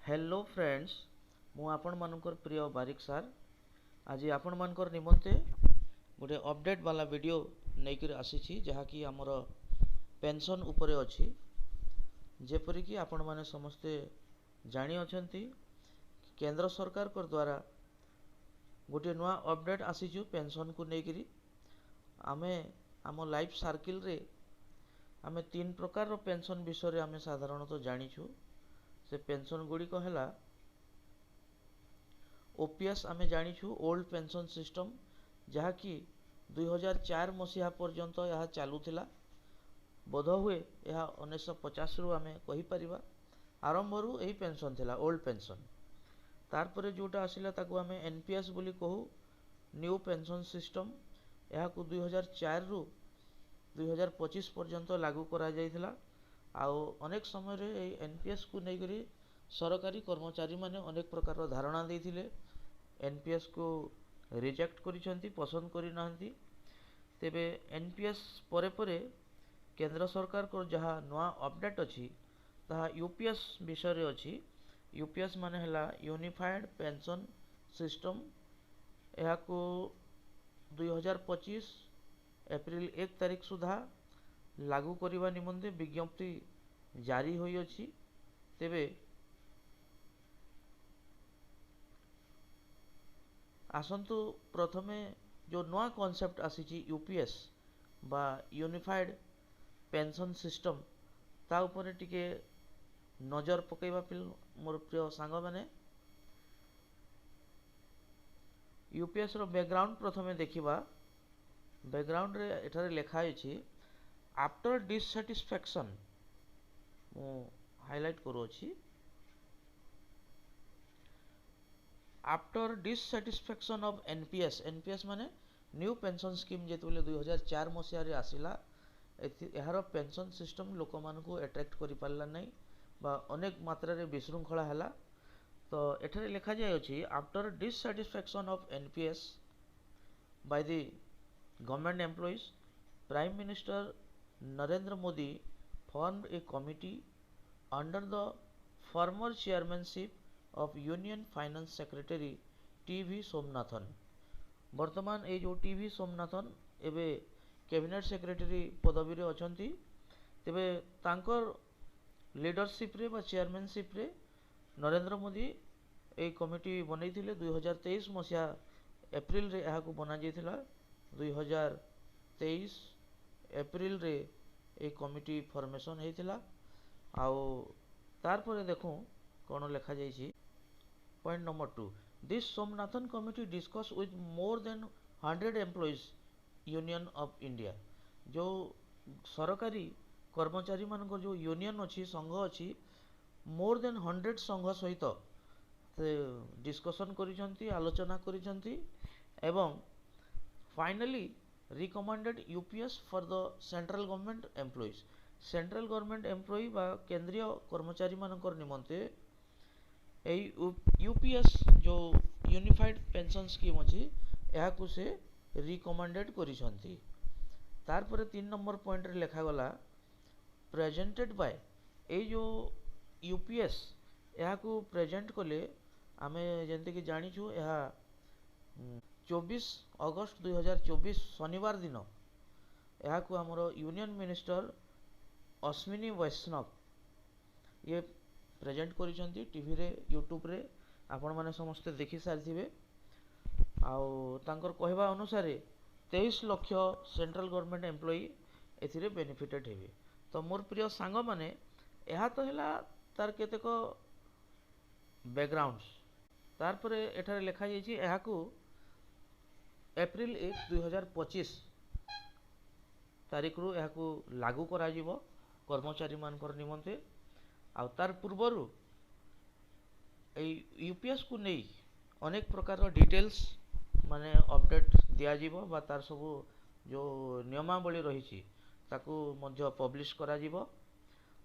Hello friends मु आपण मानकर प्रिय बारिक सार आज आपण मानकर निमंते गोटे अपडेट वाला वीडियो नेकर आसी जहाँकि आमर पेंशन उपरे अछि जेपरि कि आपण माने समस्ते जानी अछंती केंद्र सरकार कर द्वारा गोटे नुआ अपडेट आसीजु पेंशन को नेकरी आमे आम लाइफ सर्किल रे आमे तीन प्रकार रो पेंशन विषय रे आमे साधारणतः जानिछु से पेंशन गुड़िक है ओपीएस आमे जानिछु ओल्ड पेंशन सिस्टम जहाँकि 2004 मसीहा पर्यंत यह चलुला बोध हुए यह 1950 रु आमे कहि परिबा आरंभ रु यही पेंशन थिला ओल्ड पेंशन तार परे जोटा आसिला ताकू आमे एनपीएस बोली कहू न्यू पेंशन सिस्टम यह को 2004 रु 2025 पर्यंत लागू करा जाइथिला आउ अनेक समय रे एनपीएस को लेकर सरकारी कर्मचारी माने अनेक प्रकार धारणा देथिले एनपीएस को रिजेक्ट करिसेंती पसंद करि नाहंती तेबे एनपीएस परे परे केंद्र सरकार को जहाँ नुआ अपडेट अछि ताहा यूपीएस विषय रे अछि यूपीएस माने हला यूनिफाइड पेंशन सिस्टम यह को 2025 एप्रिल 1 तारिख सुधा लागू करने निमंते विज्ञप्ति जारी होई अछि तेबे आसंतु प्रथमे जो नवा कॉन्सेप्ट आसी यूपीएस बा यूनिफाइड पेंशन सिस्टम ता उपरे टिके नजर पकेबा मोर प्रिय सांग माने यूपीएस रो बैकग्राउंड प्रथमे देखिबा बैकग्राउंड रे एठारे लिखा अछि आफ्टर डिससैटिस्फैक्शन मु हाइलाइट करूँ after dissatisfaction of NPS NPS माने न्यू पेंशन स्कीम जेतुले 2004 मसीहा रे आसिला यार पेंशन सिस्टम लोक मान को अट्रैक्ट करि पारला नै बा अनेक मात्रा रे विशृंखला हला तो एठारे लिखा जाय अछि after dissatisfaction of NPS by the government employees prime minister Narendra Modi formed a committee under the former chairmanship of Union Finance Secretary TV. Somanathan वर्तमान ए जो टी.वी. सोमनाथन एबे कैबिनेट सेक्रेटरी पदवी रे अछंती तेबे तांकर लीडरशिप रे बा चेयरमैनशिप रे नरेंद्र मोदी ए कमिटी बनैथिले 2023 मसिया एप्रिल रे एहा को बना जायथिला 2023 एप्रिल रे ए कमिटी फॉर्मेशन हेतिला आउ तार परे देखू कोन लिखा जायछि point number 2 this Somanathan committee discuss with more than 100 employees union of India जो सरकारी कर्मचारी मान जो यूनियन अच्छी संघ अच्छी मोर देन 100 संघ सहित डिस्कशन करिसंती आलोचना करिसंती एवं finally recommended UPS for the central government employees central government employee बा केंद्रीय कर्मचारी मानकर निमंते यूपीएस जो यूनिफाइड पेंशन स्कीम अछि यह को से रिकमेंडेड करिसंती तार परे 3 नंबर पॉइंट रे लिखा गला प्रेजेंटेड बाय ए जो यूपीएस यह को प्रेजेंट कले आमे जेंते कि जानिछु यह 24 अगस्त 2024 शनिवार दिन यह को हमरो यूनियन मिनिस्टर अश्विनी वैष्णव ये प्रेजेंट करिसंती टीवी रे यूट्यूब रे आपण माने समस्त देखि सारथिबे आउ तांकर कहवा अनुसार 23 लाख सेंट्रल गवर्नमेंट एम्प्लॉई एथिरे बेनिफिटेड हेबे तो मोर प्रिय सांग माने यह तो हैला तार केतेक बैकग्राउंड्स तार परे एठारे लिखा जायछि यह को एप्रिल 1 2025 तारिख रु यह को लागू करा जिवो कर्मचारी मानकर निमंते आ तार पूर्वरु यूपीएस को नहीं अनेक प्रकार डिटेल्स माने अपडेट दिया जिवो बा तार सब जो नियमावली रही ताकू मध्य पब्लिश करा जिवो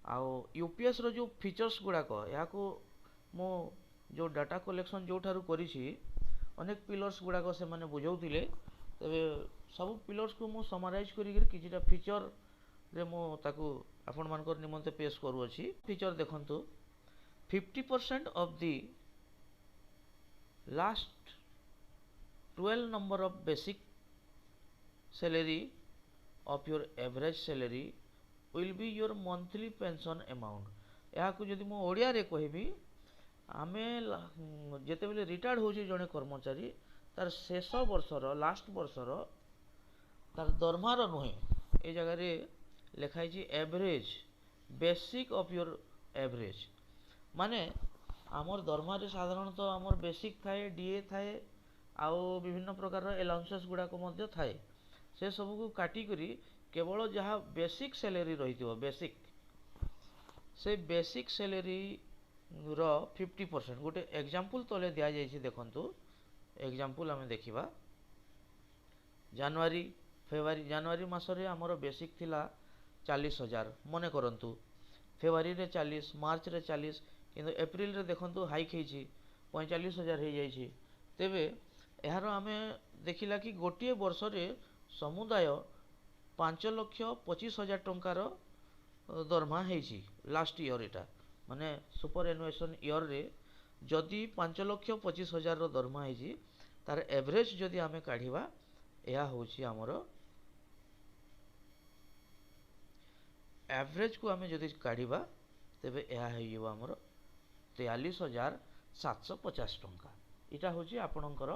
आ यूपीएस रो जो फीचर्स गुड़ाक या को मो जो डाटा कलेक्शन जो ठारू करिछि अनेक पिलर्स गुड़ाक से माने बुझाउथिले तबे सब पिलर्स को मु समराइज करिक किछिटा फीचर रे मु ताकू आपण मानकर निमंते पेश करू अछि फीचर देखंतु 50% of the last 12 number of basic salary of your average salary will be your monthly pension amount. ଏହାକୁ ଯଦି ମୁଁ ଓଡ଼ିଆରେ କହିବି, ଆମେ ଯେତେବେଳେ ରିଟାୟାର୍ଡ ହେଉଛି ଜଣେ କର୍ମଚାରୀ, ତାର ଶେଷ ବର୍ଷର ଲାଷ୍ଟ ବର୍ଷର ତାର ଦରମାର ନୁହେଁ, ଏ ଜାଗାରେ ଲେଖା ହେଇଛି average basic of your average. ମାନେ ଆମର ଦରମାରେ ସାଧାରଣତଃ ଆମର ବେସିକ୍ ଥାଏ, ଡିଏ ଥାଏ, ଆଉ ବିଭିନ୍ନ ପ୍ରକାରର ଆଲାଉନ୍ସେସ୍ ଗୁଡ଼ାକ ମଧ୍ୟ ଥାଏ। ସେ ସବୁକୁ କାଟିକରି କେବଳ ଯାହା ବେସିକ୍ ସାଲାରୀ ରହିଥିବ, ସେ ବେସିକ୍ ସାଲାରୀର 50%। ଗୋଟେ ଏକ୍ଜାମ୍ପଲ୍ ତଳେ ଦିଆଯାଇଛି, ଦେଖନ୍ତୁ ଏକ୍ଜାମ୍ପଲ୍ ଆମେ ଦେଖିବା। ଜାନୁଆରୀ ମାସରେ ଆମର ବେସିକ୍ ଥିଲା 40,000 ମନେ କରନ୍ତୁ, ଫେବୃଆରୀରେ 40, ମାର୍ଚ୍ଚରେ 40, କିନ୍ତୁ ଏପ୍ରିଲରେ ଦେଖନ୍ତୁ ହାଇକ୍ ହେଇଛି 45,000 ହେଇଯାଇଛି। ତେବେ ଏହାର ଆମେ ଦେଖିଲା କି ଗୋଟିଏ ବର୍ଷରେ ସମୁଦାୟ 5,25,000 ଟଙ୍କାର ଦରମା ହେଇଛି ଲାଷ୍ଟ ଇୟର। ଏଟା ମାନେ ସୁପର ଆନୁଏସନ୍ ଇୟରରେ ଯଦି 5,25,000ର ଦରମା ହେଇଛି, ତାର ଏଭରେଜ ଯଦି ଆମେ କାଢ଼ିବା, ଏହା ହେଉଛି ଆମର ଏଭରେଜକୁ ଆମେ ଯଦି କାଢ଼ିବା, ତେବେ ଏହା ହେଇଯିବ ଆମର 43,750 ଟଙ୍କା। ଏଇଟା ହେଉଛି ଆପଣଙ୍କର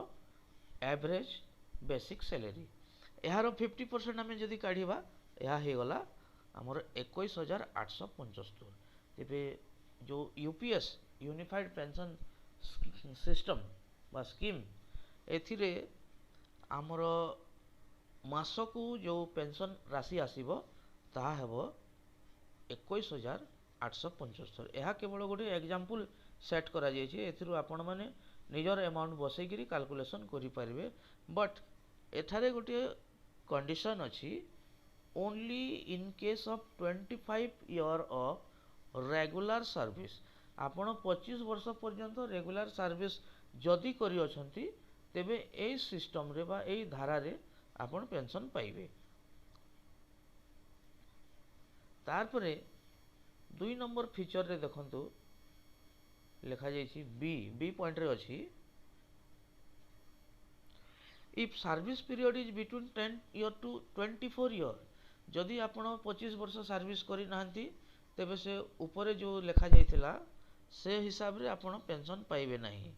ଏଭରେଜ ବେସିକ୍ ସାଲାରୀ। ଏହାର 50% ଆମେ ଯଦି କାଢ଼ିବା, ଏହା ହେଇଗଲା ଆମର 21,875। ତେବେ ଯେଉଁ ୟୁପିଏସ୍ ୟୁନିଫାଇଡ୍ ପେନ୍ସନ୍ ସିଷ୍ଟମ୍ ବା ସ୍କିମ୍, ଏଥିରେ ଆମର ମାସକୁ ଯେଉଁ ପେନ୍ସନ୍ ରାଶି ଆସିବ, ତାହା ହେବ 21,875। ଏହା କେବଳ ଗୋଟେ ଏକ୍ଜାମ୍ପଲ୍ ସେଟ୍ କରାଯାଇଛି, ଏଥିରୁ ଆପଣମାନେ ନିଜର ଆମାଉଣ୍ଟ ବସେଇକିରି କାଲକୁଲେସନ୍ କରିପାରିବେ। ବଟ୍ ଏଠାରେ ଗୋଟିଏ କଣ୍ଡିସନ୍ ଅଛି, only in case of 25 year of regular service. ଆପଣ 25 ବର୍ଷ ପର୍ଯ୍ୟନ୍ତ ରେଗୁଲାର ସର୍ଭିସ୍ ଯଦି କରିଅଛନ୍ତି, ତେବେ ଏଇ ସିଷ୍ଟମ୍ରେ ବା ଏଇ ଧାରାରେ ଆପଣ ପେନ୍ସନ୍ ପାଇବେ। ତାପରେ 2 ନମ୍ବର ଫିଚରରେ ଦେଖନ୍ତୁ ଲେଖାଯାଇଛି ବି ପଏଣ୍ଟରେ ଅଛି, if service period is between 10 year to 24 year. ଯଦି ଆପଣ 25 ବର୍ଷ ସର୍ଭିସ୍ କରିନାହାନ୍ତି, ତେବେ ସେ ଉପରେ ଯେଉଁ ଲେଖାଯାଇଥିଲା ସେ ହିସାବରେ ଆପଣ ପେନ୍ସନ୍ ପାଇବେ ନାହିଁ।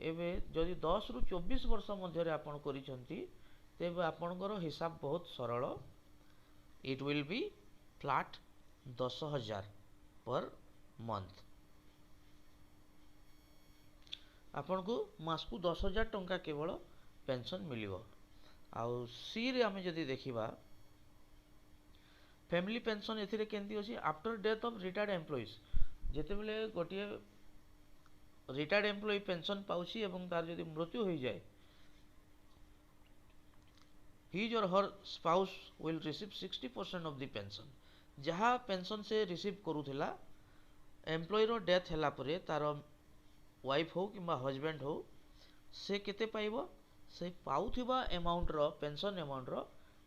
ଏବେ ଯଦି 10ରୁ 24 ବର୍ଷ ମଧ୍ୟରେ ଆପଣ କରିଛନ୍ତି, ତେବେ ଆପଣଙ୍କର ହିସାବ ବହୁତ ସରଳ। It will be flat 10,000 per month. ଆପଣଙ୍କୁ ମାସକୁ 10,000 ଟଙ୍କା କେବଳ ପେନ୍ସନ୍ ମିଳିବ। ଆଉ ସିରେ ଆମେ ଯଦି ଦେଖିବା, ଫ୍ୟାମିଲି ପେନ୍ସନ୍ ଏଥିରେ କେମିତି ଅଛି, after death of retired employees. ଯେତେବେଳେ ଗୋଟିଏ ରିଟାୟାର୍ଡ ଏମ୍ପ୍ଲୟି ପେନ୍ସନ୍ ପାଉଛି ଏବଂ ତାର ଯଦି ମୃତ୍ୟୁ ହୋଇଯାଏ, his or her spouse will receive 60% of the pension। ଯାହା ପେନ୍ସନ୍ ସେ ରିସିଭ୍ କରୁଥିଲା, ଏମ୍ପ୍ଲୟିର ଡେଥ୍ ହେଲା ପରେ ତାର ୱାଇଫ୍ ହଉ କିମ୍ବା ହଜବେଣ୍ଡ ହଉ, ସେ କେତେ ପାଇବ? ସେ ପାଉଥିବା ଆମାଉଣ୍ଟର ପେନ୍ସନ୍ ଆମାଉଣ୍ଟର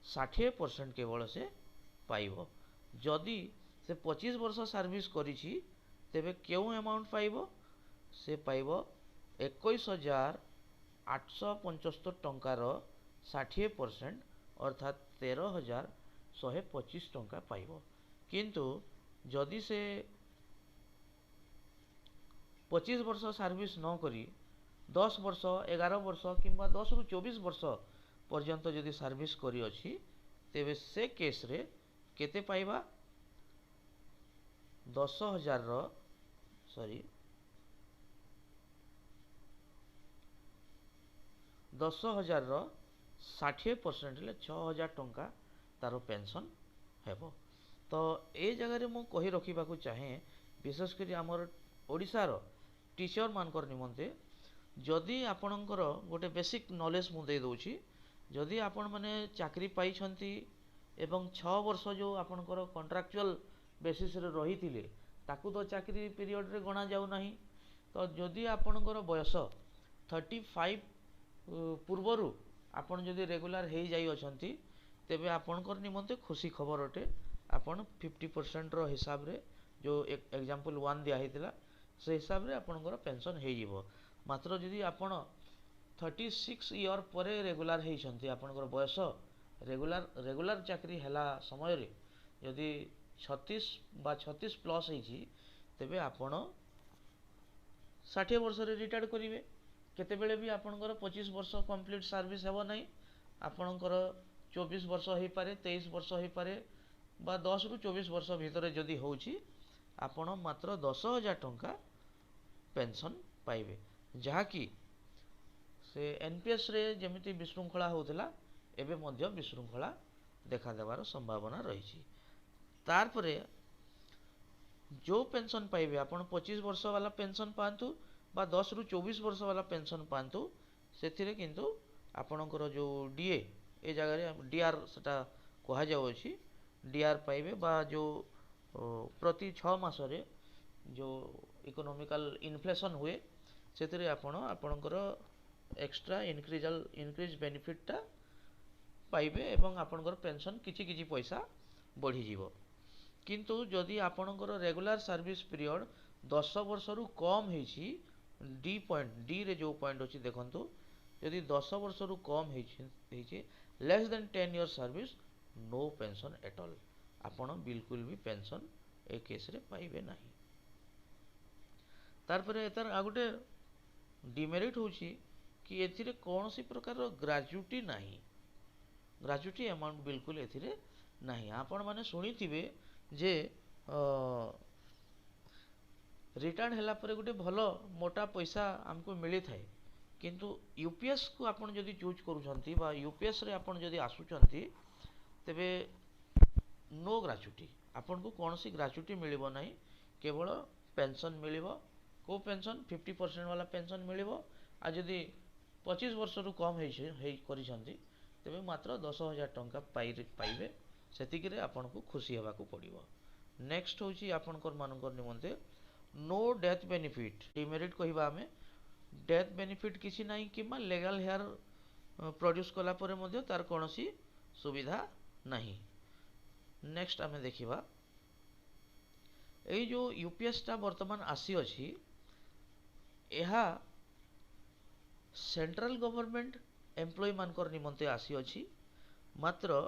60% କେବଳ ସେ ପାଇବ। ଯଦି ସେ 25 ବର୍ଷ ସର୍ଭିସ୍ କରିଛି, ତେବେ କେଉଁ ଆମାଉଣ୍ଟ ପାଇବ? ସେ ପାଇବ 21,875 ଟଙ୍କାର 60%, ଅର୍ଥାତ୍ 13,125 ଟଙ୍କା ପାଇବ। କିନ୍ତୁ ଯଦି ସେ 25 ବର୍ଷ ସର୍ଭିସ୍ ନ କରି 10 ବର୍ଷ, 11 ବର୍ଷ କିମ୍ବା 10ରୁ 24 ବର୍ଷ ପର୍ଯ୍ୟନ୍ତ ଯଦି ସର୍ଭିସ୍ କରିଅଛି, ତେବେ ସେ କେସ୍ରେ କେତେ ପାଇବା? 10,000ର 60% ହେଲେ 6,000 ଟଙ୍କା ତାର ପେନ୍ସନ୍ ହେବ। ତ ଏ ଜାଗାରେ ମୁଁ କହି ରଖିବାକୁ ଚାହେଁ, ବିଶେଷ କରି ଆମର ଓଡ଼ିଶାର ଟିଚର ମାନଙ୍କର ନିମନ୍ତେ, ଯଦି ଆପଣଙ୍କର ଗୋଟେ ବେସିକ୍ ନଲେଜ ମୁଁ ଦେଇ ଦେଉଛି, ଯଦି ଆପଣମାନେ ଚାକିରି ପାଇଛନ୍ତି ଏବଂ 6 ବର୍ଷ ଯେଉଁ ଆପଣଙ୍କର କଣ୍ଟ୍ରାକ୍ଚୁଆଲ୍ ବେସିସ୍ରେ ରହିଥିଲେ, ତାକୁ ତ ଚାକିରି ପିରିୟଡ଼ରେ ଗଣା ଯାଉନାହିଁ। ତ ଯଦି ଆପଣଙ୍କର ବୟସ 35 ପୂର୍ବରୁ ଆପଣ ଯଦି ରେଗୁଲାର ହେଇଯାଇଅଛନ୍ତି, ତେବେ ଆପଣଙ୍କର ନିମନ୍ତେ ଖୁସି ଖବର ଅଟେ। ଆପଣ 50%ର ହିସାବରେ ଯେଉଁ ଏକ୍ଜାମ୍ପଲ୍ 1 ଦିଆହେଇଥିଲା, से हिसाब रे आपणकर पेंशन हो मात्र जदि आपण 36 इयर पर रेगुलर होती आपणकर बयस रेगुलर चाकरी हैला समय रे जदि 36 बा 36 प्लस होती तेबे आपण 60 वर्ष रे रिटायर्ड करेंगे केतेबेले भी आपणकर 25 वर्ष कंप्लीट सर्विस हेबो नहीं आपणकर 24 वर्ष हो पारे 23 वर्ष हो पारे बा 10 रु 24 वर्ष भितर जदि होउची आपण मात्र 10,000 टंका पेंशन पाइबे जहाँकि से एनपीएस रे जमिति विशृंखला होउतला एबे मध्य विशृंखला देखा देवार संभावना रही तार परे जो पेंशन पाइबे आपण 25 वर्ष वाला पेंशन पांतु बा 10 रु 24 वर्ष वाला पेंशन पांतु सेथिरे किंतु आपणकर जो डीए ए जगह रे डीआर सेटा कहा जाउ अछि डीआर पाइबे बा जो प्रति 6 मास रे जो इकोनॉमिकल इन्फ्लेशन हुए सेथिरे आपणकर एक्स्ट्रा इनक्रीज बेनिफिट टा पाइबे एवं आपणकर पेंशन किछि किछि पैसा बढ़ी जीवो किंतु जदि आपणकर रेगुलर सर्विस पीरियड 10 वर्ष रु कम होइछि डी रे जो पॉइंट अछि देखंतु यदि 10 वर्ष रु कम होइछि less than 10 year service no pension at all आपण बिल्कुल भी पेंशन ए केस रे पाइबे नाही तार परे एतार आ गुटे डिमेरिट होछि कि एथिरे कोनोसी प्रकार ग्रेजुटी नाही ग्रेजुटी अमाउंट बिल्कुल एथिरे नाही आपण माने सुनिथिबे जे रिटायर्ड हैला परे गुटे भलो मोटा पैसा हमको मिली थाए किंतु यूपीएस को आपण जदि चूज करूछंती बा यूपीएस रे आपण जदि आसुछंती तेबे नो ग्रेजुटी आपण को कोनोसी ग्रेजुटी मिलिबो नाही केवल पेंशन मिलिबो को पेंशन 50% वाला पेंशन मिलिबो आ जदि 25 वर्ष रु कम हे करिसंती तेबे मात्र 10,000 टंका पाइबे सेतिक रे आपण को खुशी हेबा को पड़िबो नेक्स्ट होची आपणकर मानकर निमंते नो डेथ बेनिफिट डिमेरिट कहिबा हमें डेथ बेनिफिट किसी नाही किमा लीगल हेयर प्रोड्यूस कला परे मध्ये तार कोनोसी सुविधा नाही नेक्स्ट आमे देखिबा एई जो यूपीएस टा वर्तमान आसी अछि एहा सेंट्रल गवर्नमेंट एम्प्लॉय मानकर निमंते आसी अछि मात्र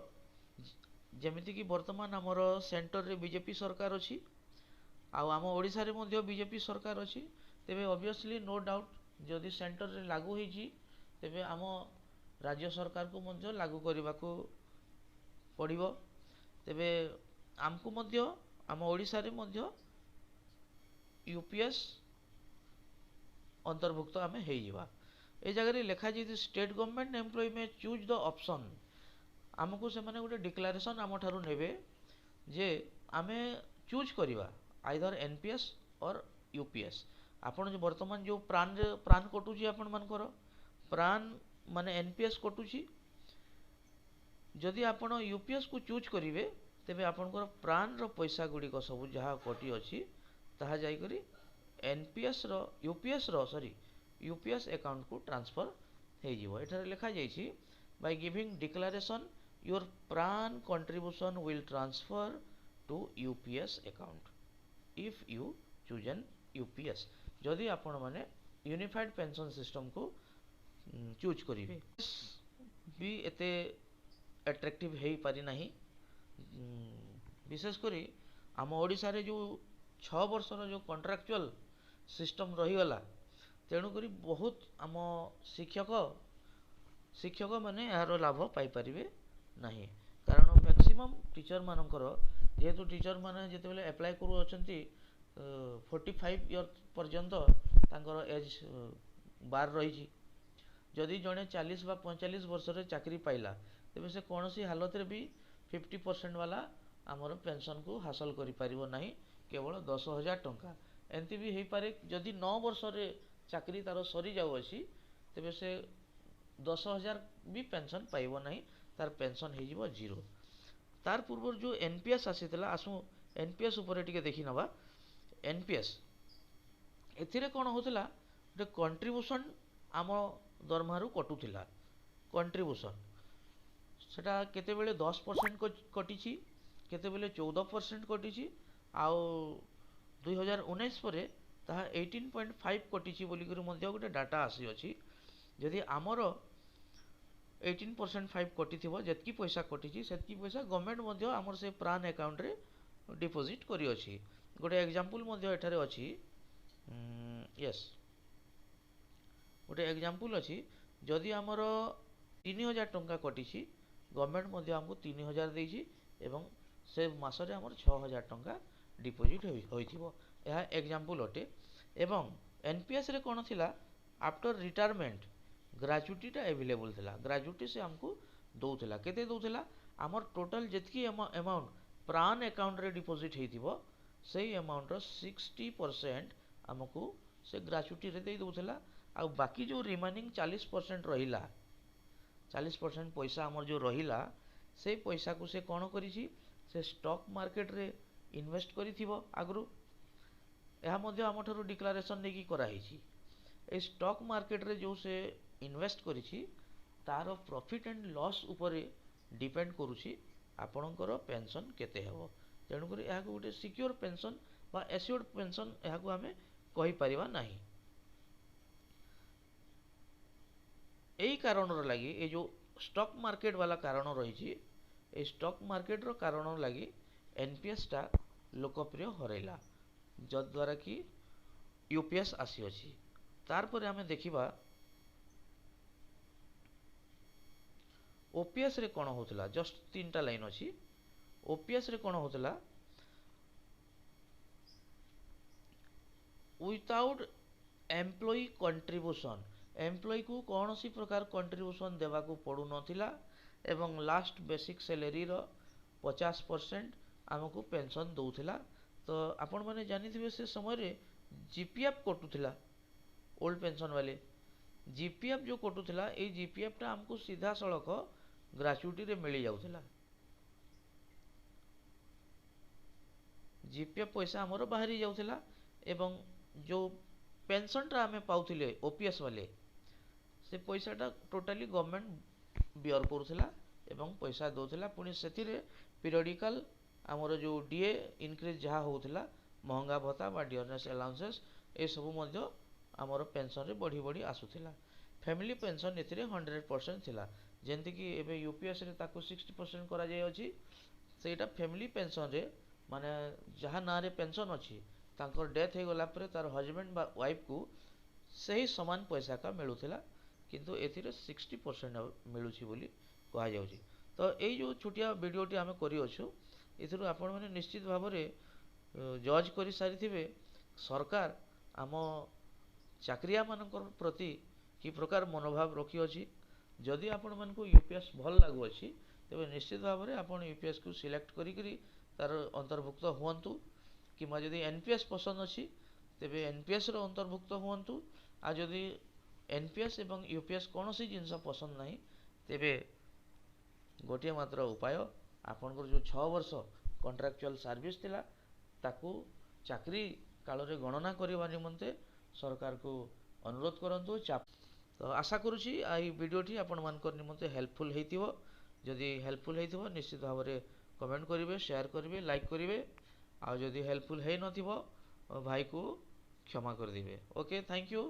जेमिति कि वर्तमान हमर सेंटर रे बीजेपी सरकार अछि आ आम ओडिसा रे मध्ये बीजेपी सरकार अछि तेबे ऑब्वियसली नो डाउट जदि सेंटर रे लागू होईची तेबे आम राज्य सरकार को मध्ये लागू करबा को पड़िबो तेबे आमको मध्ये आम ओडिसा रे मध्ये यूपीएस अंतर्भुक्त आमे हेई जिवा ए जगह रे लिखा जे स्टेट गवर्नमेंट एम्प्लॉय में चूज द ऑप्शन आमको से माने गोटे डिक्लेरेशन आम ठारू नेबे जे आमे चूज करिवा आइदर एनपीएस और यूपीएस आपण जो वर्तमान जो प्राण कटुची आपण मानकर प्राण माने एनपीएस कटुची जदि आपण यूपीएस को चूज करिवे तेबे आपनकर प्राण रो पैसा गुडी को सब जहा कटी अछि ताहा जाई करी एनपीएस रो यूपीएस अकाउंट को ट्रांसफर हे जिवो एठारे लिखा जाई छी by giving declaration your PRAN contribution will transfer to UPS account if you choose an UPS जदि आपण माने यूनिफाइड पेंशन सिस्टम को चूज करिवे भी एते अट्रैक्टिव हेई पारि नाही विशेष करी आम ओडिसा रे जो 6 वर्ष रो जो कॉन्ट्रैक्चुअल सिस्टम रही गला तेणु करी बहुत आम शिक्षक माने यार लाभ पाई परिबे नाही कारण मैक्सिमम टीचर मानकर जेहेतु टीचर माने जेते बेले अप्लाई करू अछंती 45 इयर पर्यंत तांकर एज बार रही छी जदि जने 40 बा 45 वर्ष रे चाकरी पाइला तेबे से कोनोसी हालत रे भी 50% वाला आमर पेंशन को हासिल करि परिबो नाही केवल 10,000 टंका एंती भी हेई पारे जदि 9 वर्ष रे चाकरी तार सरी जाउ अछि तेबे से 10,000 भी पेंशन पाइबो नाही तार पेंशन हे जिवो जीरो तार पूर्व जो एनपीएस आसीतला आसु एनपीएस ऊपर टिके देखि नबा एनपीएस एथिरे कोन होतला जे कंट्रीब्यूशन आम दरमारू कटुथिला कंट्रीब्यूशन सेटा केते बेले 10% कटिछि केते बेले 14% कटिछि आउ 2019 परे ତାହା 18.5 କଟିଛି ବୋଲିକରି ମଧ୍ୟ ଗୋଟେ ଡାଟା ଆସିଅଛି। ଯଦି ଆମର 18% କଟିଥିବ, ଯେତିକି ପଇସା କଟିଛି ସେତିକି ପଇସା ଗଭର୍ଣ୍ଣମେଣ୍ଟ ମଧ୍ୟ ଆମର ସେ ପ୍ରାନ୍ ଆକାଉଣ୍ଟରେ ଡିପୋଜିଟ୍ କରିଅଛି। ଗୋଟେ ଏକ୍ଜାମ୍ପଲ୍ ମଧ୍ୟ ଏଠାରେ ଅଛି। ୟେସ୍, ଗୋଟେ ଏକ୍ଜାମ୍ପଲ୍ ଅଛି। ଯଦି ଆମର 3000 ଟଙ୍କା କଟିଛି, ଗଭର୍ଣ୍ଣମେଣ୍ଟ ମଧ୍ୟ ଆମକୁ 3000 ଦେଇଛି ଏବଂ ସେ ମାସରେ ଆମର 6000 ଟଙ୍କା ଡିପୋଜିଟ୍ ହୋଇଥିବ। ଏହା ଏକ୍ଜାମ୍ପଲ୍ ଅଟେ। ଏବଂ ଏନ୍ପିଏସ୍ରେ କ'ଣ ଥିଲା, ଆଫ୍ଟର ରିଟାୟାରମେଣ୍ଟ ଗ୍ରାଜୁଇଟିଟା ଆଭେଲେବୁଲ୍ ଥିଲା। ଗ୍ରାଜୁଇଟି ସେ ଆମକୁ ଦେଉଥିଲା। କେତେ ଦେଉଥିଲା? ଆମର ଟୋଟାଲ୍ ଯେତିକି ଆମାଉଣ୍ଟ ପ୍ରାନ୍ ଆକାଉଣ୍ଟରେ ଡିପୋଜିଟ୍ ହେଇଥିବ, ସେଇ ଆମାଉଣ୍ଟର 60% ଆମକୁ ସେ ଗ୍ରାଚୁଇଟିରେ ଦେଇ ଦେଉଥିଲା। ଆଉ ବାକି ଯେଉଁ ରିମେନିଂ 40% ରହିଲା, 40% ପଇସା ଆମର ଯେଉଁ ରହିଲା, ସେଇ ପଇସାକୁ ସେ କ'ଣ କରିଛି, ସେ ଷ୍ଟକ୍ ମାର୍କେଟରେ ଇନଭେଷ୍ଟ କରିଥିବ ଆଗରୁ। ଏହା ମଧ୍ୟ ଆମଠାରୁ ଡିକ୍ଲାରେସନ୍ ନେଇକି କରାହେଇଛି। এই ଷ୍ଟକ୍ ମାର୍କେଟରେ ଯେଉଁ ସେ ଇନଭେଷ୍ଟ କରିଛି, ତାର ପ୍ରଫିଟ୍ ଆଣ୍ଡ ଲସ୍ ଉପରେ ଡିପେଣ୍ଡ କରୁଛି ଆପଣଙ୍କର ପେନସନ୍ କେତେ ହେବ। ତେଣୁକରି ଏହାକୁ ଗୋଟେ ସିକ୍ୟୁର ପେନସନ୍ ବା ଏସ୍ୟୁର୍ଡ ପେନସନ୍ ଏହାକୁ ଆମେ କହିପାରିବା ନାହିଁ। এই କାରଣର ଲାଗି, এই ଯେଉଁ ଷ୍ଟକ୍ ମାର୍କେଟ ବାଲା କାରଣ ରହିଛି, এই ଷ୍ଟକ୍ ମାର୍କେଟର କାରଣ ଲାଗି ଏନ୍ପିଏସ୍ଟା ଲୋକପ୍ରିୟ ହରାଇଲା, ଯଦ୍ୱାରା କି ୟୁପିଏସ୍ ଆସିଅଛି। ତାରପରେ ଆମେ ଦେଖିବା ଓପିଏସ୍ରେ କ'ଣ ହେଉଥିଲା। ଜଷ୍ଟ 3ଟା ଲାଇନ୍ ଅଛି। ଓପିଏସ୍ରେ କ'ଣ ହେଉଥିଲା, ୱିଥାଉଟ୍ ଏମ୍ପ୍ଲୟି କଣ୍ଟ୍ରିବ୍ୟୁସନ୍, ଏମ୍ପ୍ଲୟିକୁ କୌଣସି ପ୍ରକାର କଣ୍ଟ୍ରିବ୍ୟୁସନ୍ ଦେବାକୁ ପଡ଼ୁନଥିଲା ଏବଂ ଲାଷ୍ଟ ବେସିକ୍ ସାଲାରୀର 50% ଆମକୁ ପେନସନ୍ ଦେଉଥିଲା। ତ ଆପଣମାନେ ଜାଣିଥିବେ ସେ ସମୟରେ ଜିପିଏଫ୍ କଟୁଥିଲା। ଓଲ୍ଡ ପେନସନ୍ ବାଲେ ଜିପିଏଫ୍ ଯେଉଁ କଟୁଥିଲା, ଏଇ ଜିପିଏଫ୍ଟା ଆମକୁ ସିଧାସଳଖ ଗ୍ରାଚୁଇଟିରେ ମିଳିଯାଉଥିଲା। ଜିପିଏଫ୍ ପଇସା ଆମର ବାହାରି ଯାଉଥିଲା ଏବଂ ଯେଉଁ ପେନସନ୍ଟା ଆମେ ପାଉଥିଲେ ଓପିଏସ୍ ବାଲେ, ସେ ପଇସାଟା ଟୋଟାଲି ଗଭର୍ଣ୍ଣମେଣ୍ଟ ବିୟର୍ କରୁଥିଲା ଏବଂ ପଇସା ଦେଉଥିଲା। ପୁଣି ସେଥିରେ ପିରିୟଡ଼ିକାଲ ଆମର ଯେଉଁ ଡିଏ ଇନକ୍ରିଜ୍ ଯାହା ହେଉଥିଲା, ମହଙ୍ଗା ଭତ୍ତା ବା ଡିୟରନେସ୍ ଆଲାଉନ୍ସେସ୍, ଏସବୁ ମଧ୍ୟ ଆମର ପେନସନ୍ରେ ବଢ଼ି ବଢ଼ି ଆସୁଥିଲା। ଫ୍ୟାମିଲି ପେନସନ୍ ଏଥିରେ 100% ଥିଲା। ଯେମିତିକି ଏବେ ୟୁପିଏସ୍ରେ ତାକୁ 60% କରାଯାଇଅଛି। ସେଇଟା ଫ୍ୟାମିଲି ପେନସନ୍ରେ, ମାନେ ଯାହା ନାଁରେ ପେନସନ୍ ଅଛି, ତାଙ୍କର ଡେଥ୍ ହେଇଗଲା ପରେ ତାର ହଜବେଣ୍ଡ ବା ୱାଇଫ୍କୁ ସେହି ସମାନ ପଇସାଟା ମିଳୁଥିଲା, କିନ୍ତୁ ଏଥିରେ 60% ମିଳୁଛି ବୋଲି କୁହାଯାଉଛି। ତ ଏଇ ଯେଉଁ ଛୋଟିଆ ଭିଡ଼ିଓଟି ଆମେ କରିଅଛୁ, ଏଥିରୁ ଆପଣମାନେ ନିଶ୍ଚିତ ଭାବରେ ଜଜ୍ କରିସାରିଥିବେ ସରକାର ଆମ ଚାକିରିଆମାନଙ୍କ ପ୍ରତି କି ପ୍ରକାର ମନୋଭାବ ରଖିଅଛି। ଯଦି ଆପଣମାନଙ୍କୁ ୟୁପିଏସ୍ ଭଲ ଲାଗୁଅଛି, ତେବେ ନିଶ୍ଚିତ ଭାବରେ ଆପଣ ୟୁପିଏସ୍କୁ ସିଲେକ୍ଟ କରିକିରି ତାର ଅନ୍ତର୍ଭୁକ୍ତ ହୁଅନ୍ତୁ। କିମ୍ବା ଯଦି ଏନ୍ପିଏସ୍ ପସନ୍ଦ ଅଛି, ତେବେ ଏନ୍ପିଏସ୍ର ଅନ୍ତର୍ଭୁକ୍ତ ହୁଅନ୍ତୁ। ଆଉ ଯଦି ଏନ୍ପିଏସ୍ ଏବଂ ୟୁପିଏସ୍ କୌଣସି ଜିନିଷ ପସନ୍ଦ ନାହିଁ, ତେବେ ଗୋଟିଏ ମାତ୍ର ଉପାୟ, ଆପଣଙ୍କର ଯେଉଁ 6 ବର୍ଷ କଣ୍ଟ୍ରାକ୍ଚୁଆଲ୍ ସର୍ଭିସ୍ ଥିଲା, ତାକୁ ଚାକିରି କାଳରେ ଗଣନା କରିବା ନିମନ୍ତେ ସରକାରକୁ ଅନୁରୋଧ କରନ୍ତୁ। ତ ଆଶା କରୁଛି ଏହି ଭିଡ଼ିଓଟି ଆପଣମାନଙ୍କର ନିମନ୍ତେ ହେଲ୍ପଫୁଲ୍ ହେଇଥିବ। ଯଦି ହେଲ୍ପଫୁଲ୍ ହେଇଥିବ, ନିଶ୍ଚିତ ଭାବରେ କମେଣ୍ଟ କରିବେ, ସେୟାର କରିବେ, ଲାଇକ୍ କରିବେ। ଆଉ ଯଦି ହେଲ୍ପଫୁଲ୍ ହେଇନଥିବ, ଭାଇକୁ କ୍ଷମା କରିଦେବେ। Okay, thank you.